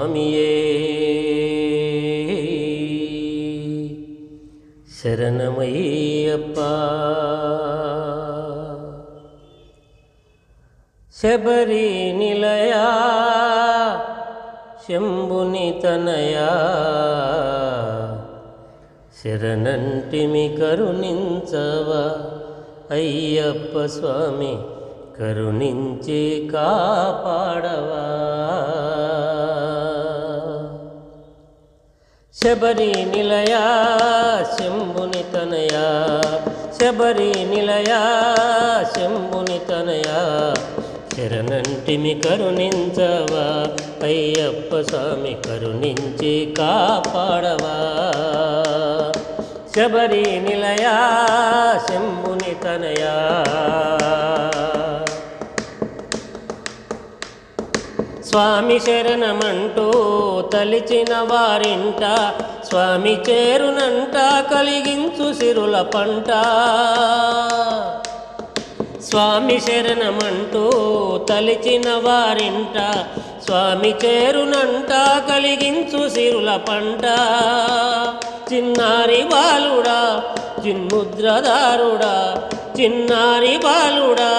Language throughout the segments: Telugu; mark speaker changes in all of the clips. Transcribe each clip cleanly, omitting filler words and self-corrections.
Speaker 1: స్వామియే శరణమయ్యప్ప శబరి నిలయా శంభుని తనయా శరణంటిమి కరుణించవా అయ్యప్ప స్వామి కరుణించి కాపాడవా శబరి నిలయా శంభుని తనయా శబరి నిలయా శంభుని తనయా శరణంటిమి కరుణించవా అయ్యప్ప స్వామి కరుణించి కాపాడవా శబరి నిలయా శంభుని తనయా స్వామి శరణమంటూ తలిచిన వారింట స్వామి చేరునంట కలిగించు సిరుల పంట స్వామి శరణమంటూ తలిచిన వారింట స్వామి చేరునంట కలిగించు సిరుల పంట చిన్నారి బాలుడా చిన్ముద్రదారుడా చిన్నారి బాలుడా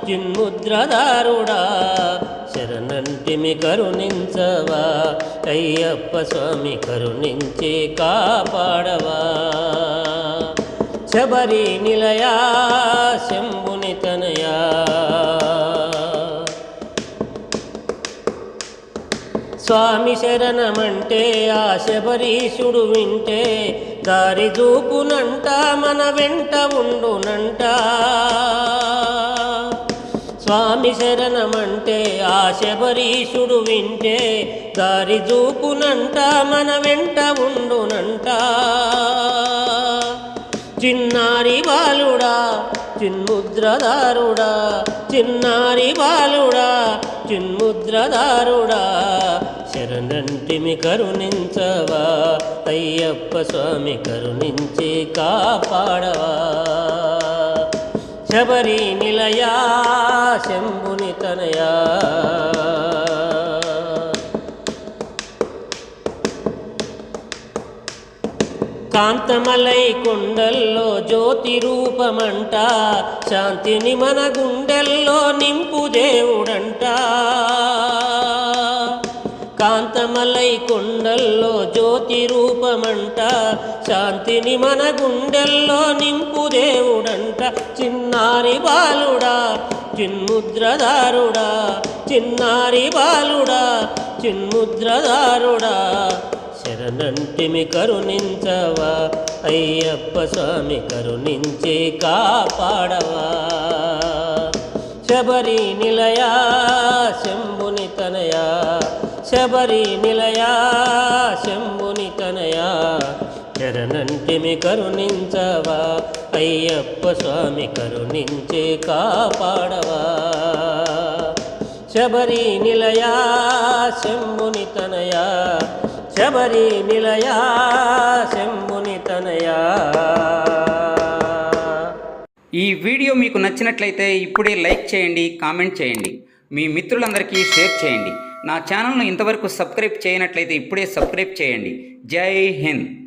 Speaker 1: చిన్ముద్రదారుడా శరణంటిమి కరుణించవా అయ్యప్ప స్వామి కరుణించి కాపాడవా శబరి నిలయా శంభుని తనయా స్వామి శరణమంటే ఆ శబరీషుడు వింటే దారి చూపునంట మన వెంట ఉండునంట స్వామి శరణమంటే ఆ శబరీషుడు వింటే దారి చూపునంట మన వెంట ఉండునంట చిన్నారి బాలుడా చిన్ముద్రదారుడా చిన్నారి బాలుడా చిన్ముద్రదారుడా శరణంటిమి కరుణించవా అయ్యప్ప స్వామి కరుణించి కాపాడవా శబరి నిలయా శంభుని తనయా కాంతమలై కొండల్లో జ్యోతి రూపమంట శాంతిని మన గుండెల్లో నింపు దేవుడంట కాంతమలై కొండల్లో జ్యోతి రూపమంట శాంతిని మన గుండెల్లో నింపు దేవుడంట చిన్నారి బాలుడా చిన్ముద్రదారుడా చిన్నారి బాలుడా చిన్ముద్రదారుడా శరణంటిమి కరుణించవా అయ్యప్ప స్వామి కరుణించి కాపాడవా శబరి నిలయా శంభుని తనయా శబరి నిలయా శంభుని తనయా శరణంటిమి కరుణించవా అయ్యప్ప స్వామి కరుణించి కాపాడవా శబరి నిలయా శంభుని తనయా శబరి నిలయా శంభుని తనయా.
Speaker 2: ఈ వీడియో మీకు నచ్చినట్లయితే ఇప్పుడే లైక్ చేయండి, కామెంట్ చేయండి, మీ మిత్రులందరికీ షేర్ చేయండి. నా ఛానల్ను ఇంతవరకు సబ్స్క్రైబ్ చేయనట్లయితే ఇప్పుడే సబ్స్క్రైబ్ చేయండి. జై హింద్.